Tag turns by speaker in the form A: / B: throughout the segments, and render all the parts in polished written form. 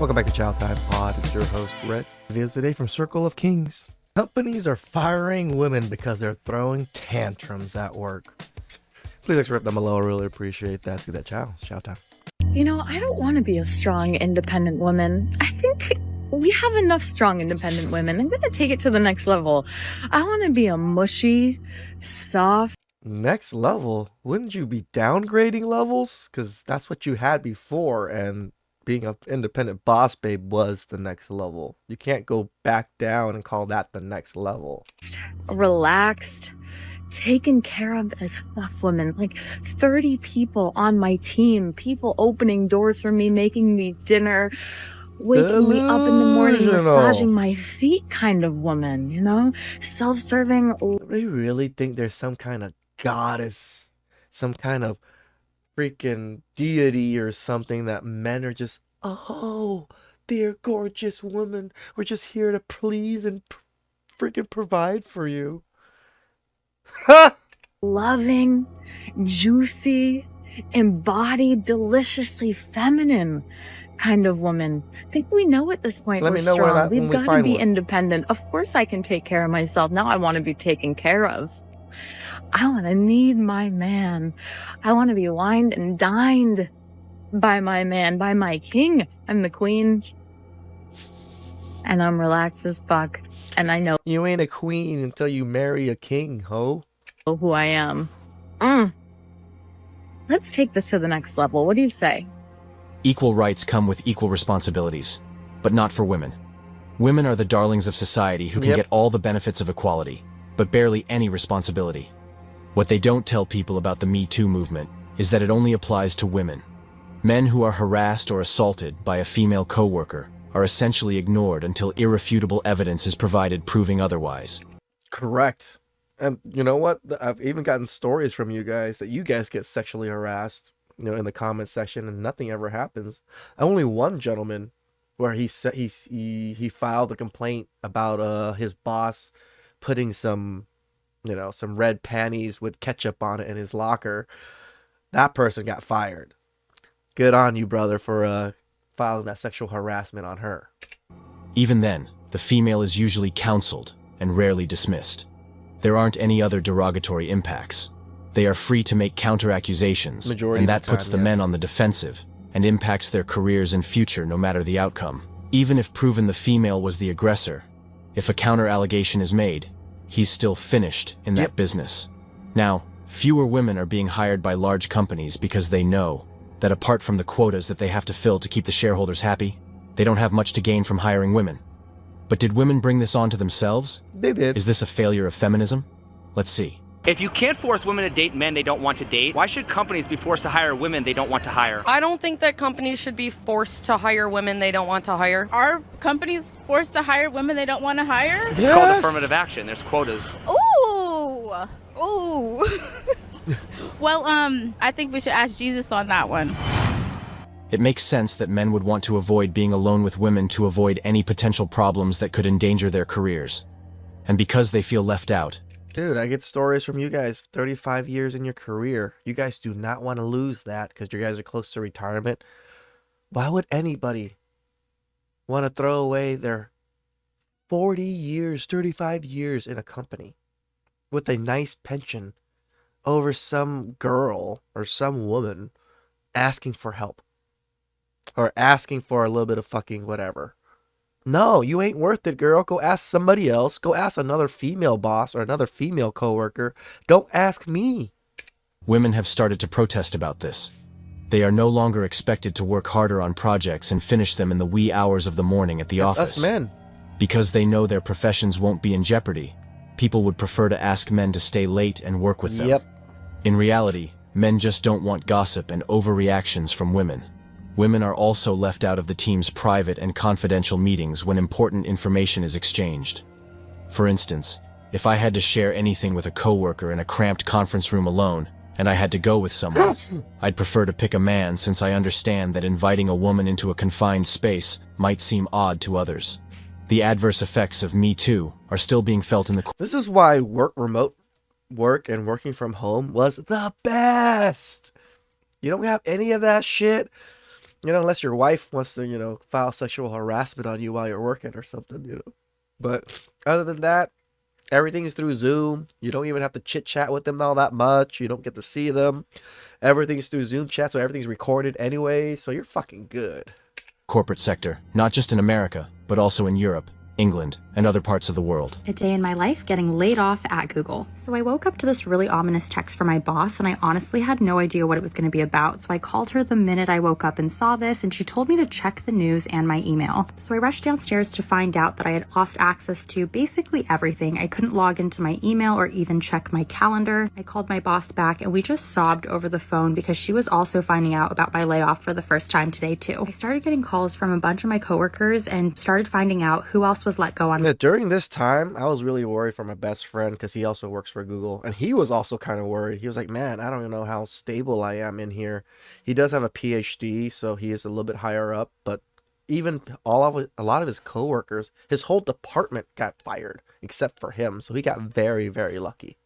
A: Welcome back to TheChowTimePod. It's your host, Red. Videos today from Circle of Kings. Companies are firing women because they're throwing tantrums at work. Please express them below. I really appreciate that. Let's get that chow. It's chow time.
B: You know, I don't want to be a strong, independent woman. I think we have enough strong, independent women. I'm going to take it to the next level. I want to be a mushy, soft.
A: Next level? Wouldn't you be downgrading levels? Because that's what you had before, and being an independent boss babe was the next level. You can't go back down and call that the next level.
B: Relaxed, taken care of as fuck women. Like 30 people on my team, people opening doors for me, making me dinner, waking me up in the morning, massaging my feet kind of woman, you know? Self-serving.
A: They really think there's some kind of goddess, some kind of freaking deity or something that men are just, oh, dear gorgeous woman, we're just here to please and freaking provide for you.
B: Loving, juicy, embodied, deliciously feminine kind of woman. I think we know at this point we're strong. We've got to be independent. Of course I can take care of myself. Now I want to be taken care of. I want to need my man. I want to be wined and dined by my man, by my king. I'm the queen. And I'm relaxed as fuck. And I know
A: you ain't a queen until you marry a king, ho.
B: Who I am. Let's take this to the next level. What do you say?
C: Equal rights come with equal responsibilities, but not for women. Women are the darlings of society who can get all the benefits of equality, but barely any responsibility. What they don't tell people about the Me Too movement is that it only applies to women. Men who are harassed or assaulted by a female coworker are essentially ignored until irrefutable evidence is provided proving otherwise.
A: Correct. And you know what? I've even gotten stories from you guys that you guys get sexually harassed, you know, in the comment section, and nothing ever happens. Only one gentleman where he said he filed a complaint about his boss putting some red panties with ketchup on it in his locker. That person got fired. Good on you, brother, for filing that sexual harassment on her.
C: Even then, the female is usually counseled and rarely dismissed. There aren't any other derogatory impacts. They are free to make counter-accusations, and that puts the men on the defensive and impacts their careers and future no matter the outcome. Even if proven the female was the aggressor, if a counter-allegation is made, he's still finished in that business. Now, fewer women are being hired by large companies because they know that apart from the quotas that they have to fill to keep the shareholders happy, they don't have much to gain from hiring women. But did women bring this on to themselves?
A: They did.
C: Is this a failure of feminism? Let's see.
D: If you can't force women to date men they don't want to date, why should companies be forced to hire women they don't want to hire?
E: I don't think that companies should be forced to hire women they don't want to hire.
F: Are companies forced to hire women they don't want to hire?
D: It's called affirmative action. There's quotas.
F: Ooh. Well, I think we should ask Jesus on that one.
C: It makes sense that men would want to avoid being alone with women to avoid any potential problems that could endanger their careers. And because they feel left out.
A: Dude, I get stories from you guys, 35 years in your career. You guys do not want to lose that because you guys are close to retirement. Why would anybody want to throw away their 40 years, 35 years in a company with a nice pension over some girl or some woman asking for help or asking for a little bit of fucking whatever? No, you ain't worth it, girl. Go ask somebody else. Go ask another female boss or another female coworker. Don't ask me.
C: Women have started to protest about this. They are no longer expected to work harder on projects and finish them in the wee hours of the morning at the office.
A: Us men.
C: Because they know their professions won't be in jeopardy, people would prefer to ask men to stay late and work with them.
A: Yep.
C: In reality, men just don't want gossip and overreactions from women. Women are also left out of the team's private and confidential meetings when important information is exchanged. For instance, if I had to share anything with a coworker in a cramped conference room alone, and I had to go with someone, I'd prefer to pick a man since I understand that inviting a woman into a confined space might seem odd to others. The adverse effects of Me Too are still being felt in the...
A: This is why remote work and working from home was the best. You don't have any of that shit. You know, unless your wife wants to, you know, file sexual harassment on you while you're working or something, you know. But other than that, everything's through Zoom. You don't even have to chit chat with them all that much. You don't get to see them. Everything's through Zoom chat, so everything's recorded anyway. So you're fucking good.
C: Corporate sector, not just in America, but also in Europe, England, and other parts of the world.
G: A day in my life getting laid off at Google. So I woke up to this really ominous text from my boss, and I honestly had no idea what it was going to be about. So I called her the minute I woke up and saw this, and she told me to check the news and my email. So I rushed downstairs to find out that I had lost access to basically everything. I couldn't log into my email or even check my calendar. I called my boss back, and we just sobbed over the phone because she was also finding out about my layoff for the first time today too. I started getting calls from a bunch of my coworkers and started finding out who else was let go on.
A: During this time, I was really worried for my best friend because he also works for Google, and he was also kind of worried. He was like, man, I don't even know how stable I am in here. He does have a PhD, so he is a little bit higher up, but even a lot of his coworkers, his whole department got fired except for him, so he got very, very lucky.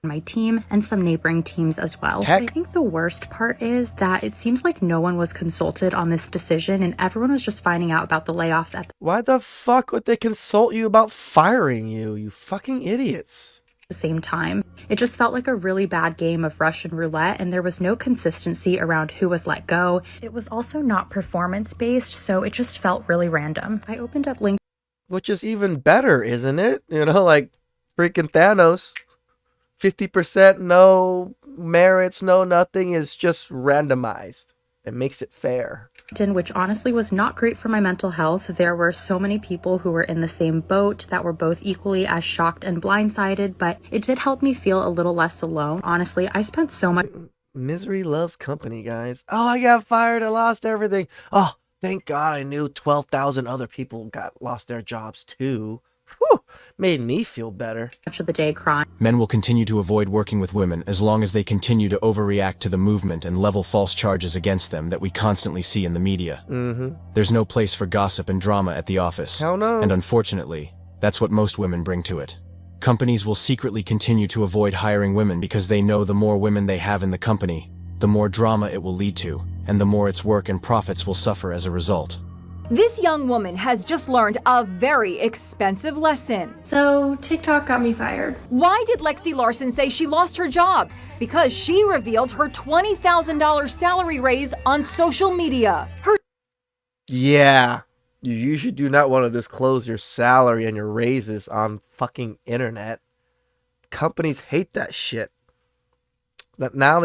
G: My team and some neighboring teams as well. But I think the worst part is that it seems like no one was consulted on this decision and everyone was just finding out about the layoffs at
A: Why the fuck would they consult you about firing you, you fucking idiots?
G: the same time. It just felt like a really bad game of Russian roulette, and there was no consistency around who was let go. It was also not performance-based, so it just felt really random. I opened up LinkedIn.
A: Which is even better, isn't it? You know, like freaking Thanos. 50% no merits, no nothing, is just randomized. It makes it fair.
G: Which honestly was not great for my mental health. There were so many people who were in the same boat that were both equally as shocked and blindsided, but it did help me feel a little less alone. Honestly, I spent so much...
A: Misery loves company, guys. Oh, I got fired. I lost everything. Oh, thank God I knew 12,000 other people lost their jobs too. Whew, made me feel better.
G: Much of the day crying.
C: Men will continue to avoid working with women as long as they continue to overreact to the movement and level false charges against them that we constantly see in the media. There's no place for gossip and drama at the office.
A: Hell no.
C: And unfortunately, that's what most women bring to it. Companies will secretly continue to avoid hiring women because they know the more women they have in the company, the more drama it will lead to, and the more its work and profits will suffer as a result.
H: This young woman has just learned a very expensive lesson.
I: So TikTok got me fired.
H: Why did Lexi Larson say she lost her job? Because she revealed her $20,000 salary raise on social media.
A: Yeah, you usually do not want to disclose your salary and your raises on fucking internet. Companies hate that shit. That now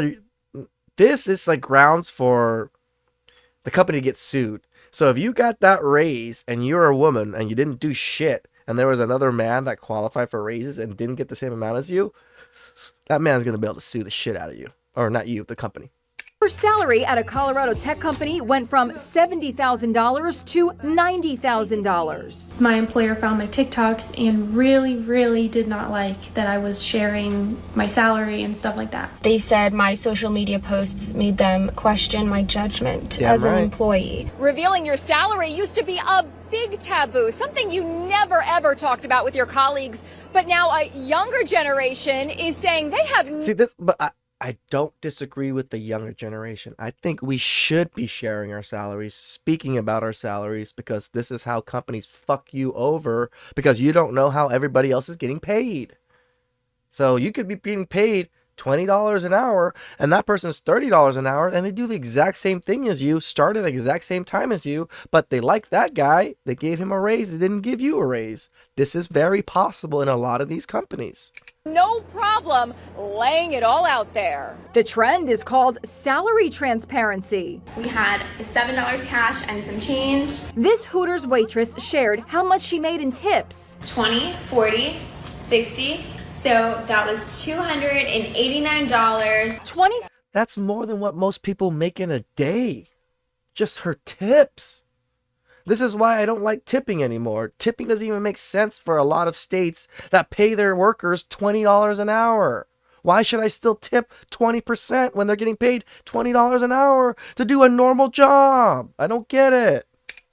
A: this is like grounds for the company to get sued. So if you got that raise and you're a woman and you didn't do shit and there was another man that qualified for raises and didn't get the same amount as you, that man's going to be able to sue the shit out of you. Or not you, the company.
H: Her salary at a Colorado tech company went from $70,000 to $90,000.
I: My employer found my TikToks and really did not like that I was sharing my salary and stuff like that. They said my social media posts made them question my judgment as an employee.
H: Revealing your salary used to be a big taboo, something you never ever talked about with your colleagues. But now a younger generation is saying they have...
A: See, this, but I don't disagree with the younger generation. I think we should be sharing our salaries, speaking about our salaries, because this is how companies fuck you over, because you don't know how everybody else is getting paid. So you could be being paid $20 an hour, and that person's $30 an hour, and they do the exact same thing as you, start at the exact same time as you, but they like that guy, they gave him a raise, they didn't give you a raise. This is very possible in a lot of these companies.
H: No problem laying it all out there. The trend is called salary transparency.
J: We had $7 cash and some change.
H: This Hooters waitress shared how much she made in tips.
J: 20, 40, 60. So that was $289.
A: That's more than what most people make in a day. Just her tips. This is why I don't like tipping anymore. Tipping doesn't even make sense for a lot of states that pay their workers $20 an hour. Why should I still tip 20% when they're getting paid $20 an hour to do a normal job? I don't get it.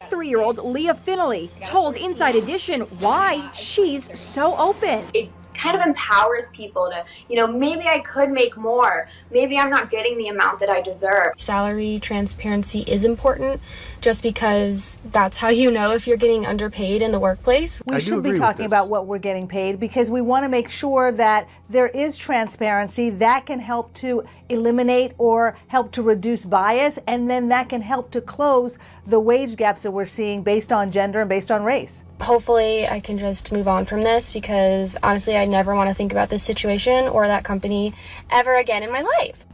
H: 3-year-old Leah Finley told Inside Edition why she's so open.
K: It
I: kind of empowers people to, maybe I could make more. Maybe I'm not getting the amount that I deserve. Salary transparency is important just because that's how you know if you're getting underpaid in the workplace.
K: We should be talking about what we're getting paid because we want to make sure that there is transparency that can help to eliminate or help to reduce bias, and then that can help to close the wage gaps that we're seeing based on gender and based on race.
I: Hopefully I can just move on from this because honestly I never want to think about this situation or that company ever again in my life.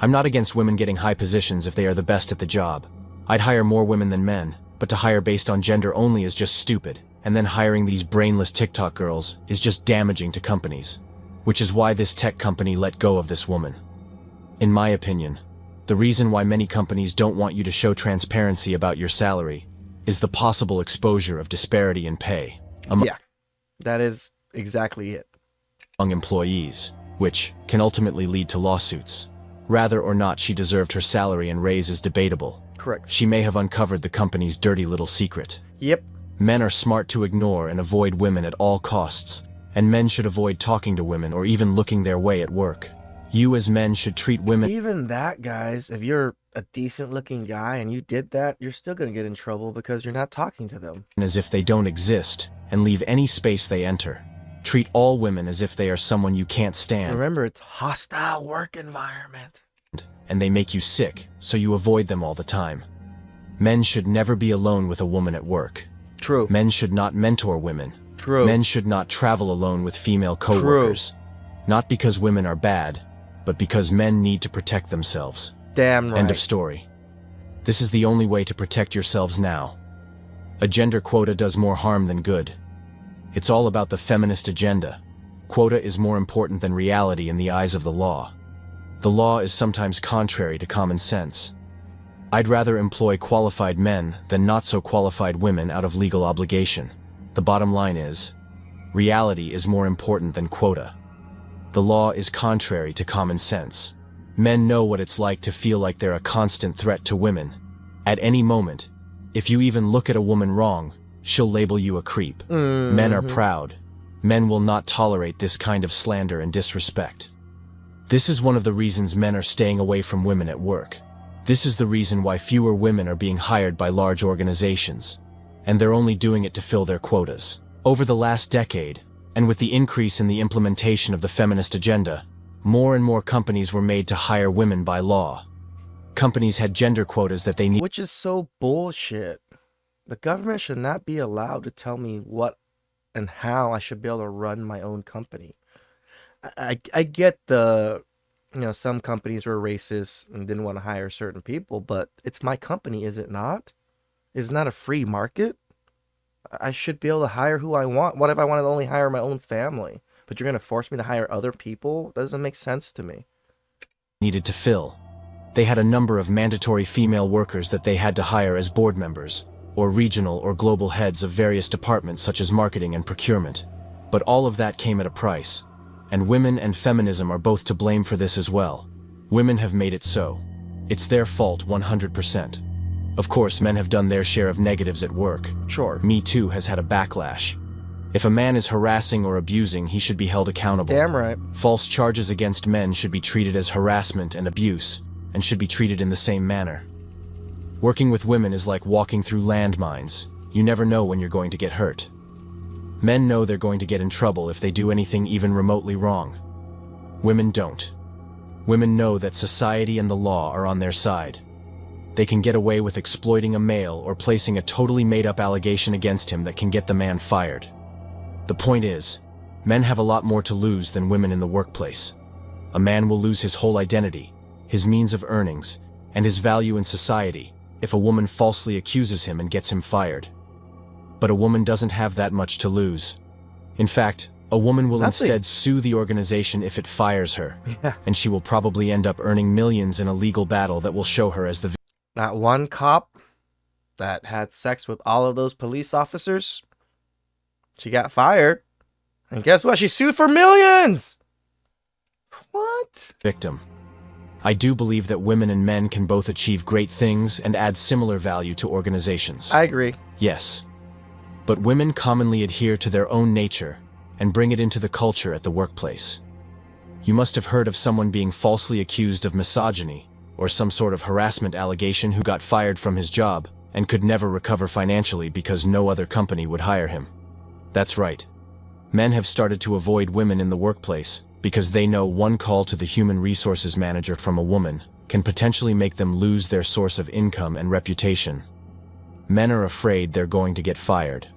C: I'm not against women getting high positions if they are the best at the job. I'd hire more women than men, but to hire based on gender only is just stupid, and then hiring these brainless TikTok girls is just damaging to companies, which is why this tech company let go of this woman. In my opinion, the reason why many companies don't want you to show transparency about your salary is the possible exposure of disparity in pay
A: yeah, that is exactly it.
C: Among employees, which can ultimately lead to lawsuits. Whether or not she deserved her salary and raise is debatable.
A: Correct.
C: She may have uncovered the company's dirty little secret.
A: Yep.
C: Men are smart to ignore and avoid women at all costs, and men should avoid talking to women or even looking their way at work. You as men should treat women—
A: Even that, guys, if you're a decent looking guy and you did that, you're still going to get in trouble because you're not talking to them.
C: As if they don't exist, and leave any space they enter. Treat all women as if they are someone you can't stand.
A: Remember, it's hostile work environment.
C: And they make you sick, so you avoid them all the time. Men should never be alone with a woman at work.
A: True.
C: Men should not mentor women.
A: True.
C: Men should not travel alone with female coworkers. True. Not because women are bad, but because men need to protect themselves.
A: Damn right.
C: End of story. This is the only way to protect yourselves now. A gender quota does more harm than good. It's all about the feminist agenda. Quota is more important than reality in the eyes of the law. The law is sometimes contrary to common sense. I'd rather employ qualified men than not so qualified women out of legal obligation. The bottom line is, reality is more important than quota. The law is contrary to common sense. Men know what it's like to feel like they're a constant threat to women. At any moment, if you even look at a woman wrong, she'll label you a creep. Men are proud. Men will not tolerate this kind of slander and disrespect. This is one of the reasons men are staying away from women at work. This is the reason why fewer women are being hired by large organizations, and they're only doing it to fill their quotas. Over the last decade, and with the increase in the implementation of the feminist agenda, more and more companies were made to hire women by law. Companies had gender quotas that they need.
A: Which is so bullshit. The government should not be allowed to tell me what and how I should be able to run my own company. I get the, some companies were racist and didn't want to hire certain people, but it's my company, is it not? It's not a free market. I should be able to hire who I want. What if I want to only hire my own family? But you're going to force me to hire other people? That doesn't make sense to me.
C: Needed to fill. They had a number of mandatory female workers that they had to hire as board members, or regional or global heads of various departments such as marketing and procurement. But all of that came at a price. And women and feminism are both to blame for this as well. Women have made it so. It's their fault 100%. Of course, men have done their share of negatives at work.
A: Sure.
C: Me Too has had a backlash. If a man is harassing or abusing, he should be held accountable.
A: Damn right.
C: False charges against men should be treated as harassment and abuse, and should be treated in the same manner. Working with women is like walking through landmines. You never know when you're going to get hurt. Men know they're going to get in trouble if they do anything even remotely wrong. Women don't. Women know that society and the law are on their side. They can get away with exploiting a male or placing a totally made-up allegation against him that can get the man fired. The point is, men have a lot more to lose than women in the workplace. A man will lose his whole identity, his means of earnings, and his value in society if a woman falsely accuses him and gets him fired. But a woman doesn't have that much to lose. In fact, a woman will instead sue the organization if it fires her, and she will probably end up earning millions in a legal battle that will show her as the—
A: Not one cop that had sex with all of those police officers. She got fired. And guess what? She sued for millions! What?
C: Victim. I do believe that women and men can both achieve great things and add similar value to organizations.
A: I agree.
C: Yes. But women commonly adhere to their own nature and bring it into the culture at the workplace. You must have heard of someone being falsely accused of misogyny or some sort of harassment allegation who got fired from his job and could never recover financially because no other company would hire him. That's right. Men have started to avoid women in the workplace because they know one call to the human resources manager from a woman can potentially make them lose their source of income and reputation. Men are afraid they're going to get fired.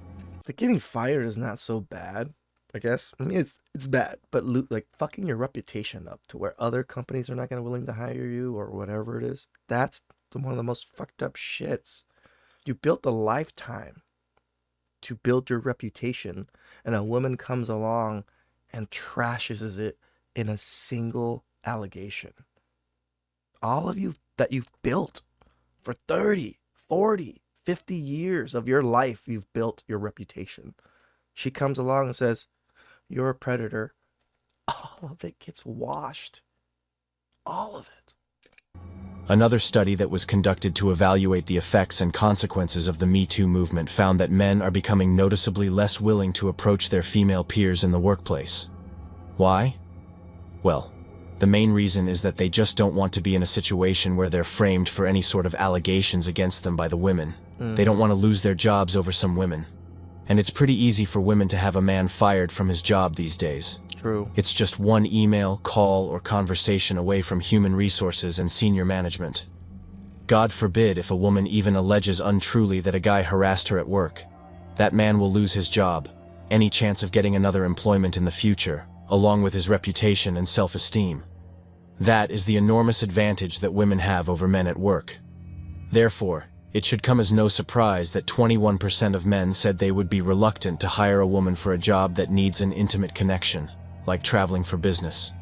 A: Like, getting fired is not so bad, I guess. I mean, it's bad, but like fucking your reputation up to where other companies are not going to willing to hire you or whatever it is, that's one of the most fucked up shits. You built a lifetime to build your reputation, and a woman comes along and trashes it in a single allegation. All of you that you've built for 30, 40, 50 years of your life, you've built your reputation. She comes along and says, you're a predator. All of it gets washed. All of it.
C: Another study that was conducted to evaluate the effects and consequences of the Me Too movement found that men are becoming noticeably less willing to approach their female peers in the workplace. Why? Well, the main reason is that they just don't want to be in a situation where they're framed for any sort of allegations against them by the women. They don't want to lose their jobs over some women. And it's pretty easy for women to have a man fired from his job these days.
A: True.
C: It's just one email, call, or conversation away from human resources and senior management. God forbid if a woman even alleges untruly that a guy harassed her at work. That man will lose his job, any chance of getting another employment in the future, along with his reputation and self-esteem. That is the enormous advantage that women have over men at work. Therefore, it should come as no surprise that 21% of men said they would be reluctant to hire a woman for a job that needs an intimate connection, like traveling for business.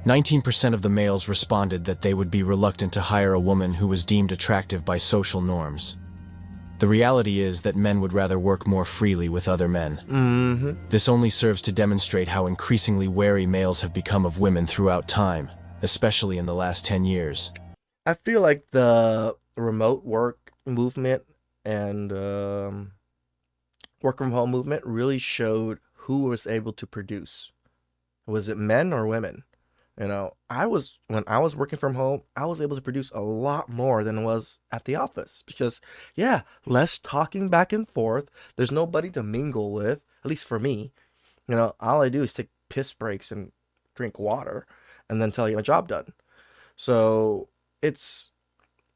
C: 19% of the males responded that they would be reluctant to hire a woman who was deemed attractive by social norms. The reality is that men would rather work more freely with other men. This only serves to demonstrate how increasingly wary males have become of women throughout time, especially in the last 10 years.
A: I feel like the remote work movement and work from home movement really showed who was able to produce. Was it men or women? You know, when I was working from home, I was able to produce a lot more than it was at the office because, yeah, less talking back and forth. There's nobody to mingle with, at least for me. You know, all I do is take piss breaks and drink water and then tell you my job done. So it's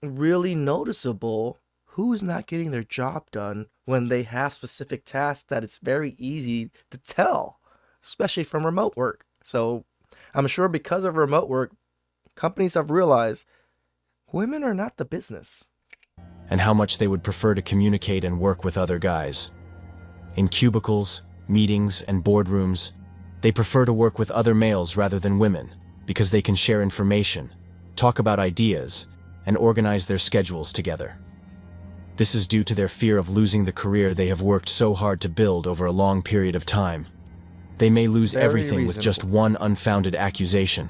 A: really noticeable who's not getting their job done when they have specific tasks that it's very easy to tell, especially from remote work. So I'm sure because of remote work, companies have realized women are not the business.
C: And how much they would prefer to communicate and work with other guys. In cubicles, meetings, and boardrooms, they prefer to work with other males rather than women because they can share information, talk about ideas, and organize their schedules together. This is due to their fear of losing the career they have worked so hard to build over a long period of time. They may lose everything with just one unfounded accusation.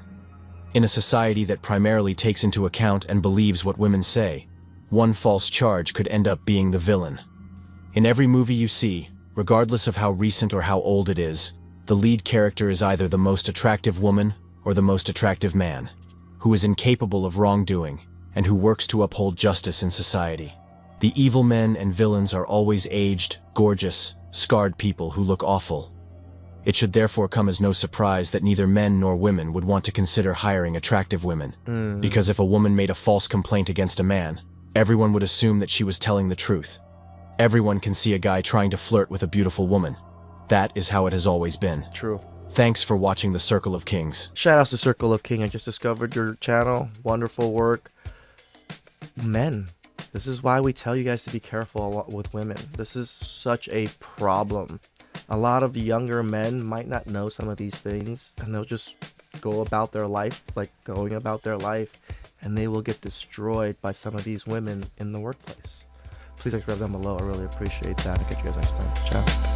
C: In a society that primarily takes into account and believes what women say, one false charge could end up being the villain. In every movie you see, regardless of how recent or how old it is, the lead character is either the most attractive woman or the most attractive man, who is incapable of wrongdoing and who works to uphold justice in society. The evil men and villains are always aged, gorgeous, scarred people who look awful. It should therefore come as no surprise that neither men nor women would want to consider hiring attractive women, because if a woman made a false complaint against a man, everyone would assume that she was telling the truth. Everyone can see a guy trying to flirt with a beautiful woman. That is how it has always been.
A: True.
C: Thanks for watching The Circle of Kings.
A: Shout outs to Circle of King. I just discovered your channel. Wonderful work. Men. This is why we tell you guys to be careful a lot with women. This is such a problem. A lot of younger men might not know some of these things, and they'll just go about their life like going about their life, and they will get destroyed by some of these women in the workplace. Please subscribe down below. I really appreciate that. I'll catch you guys next time. Ciao.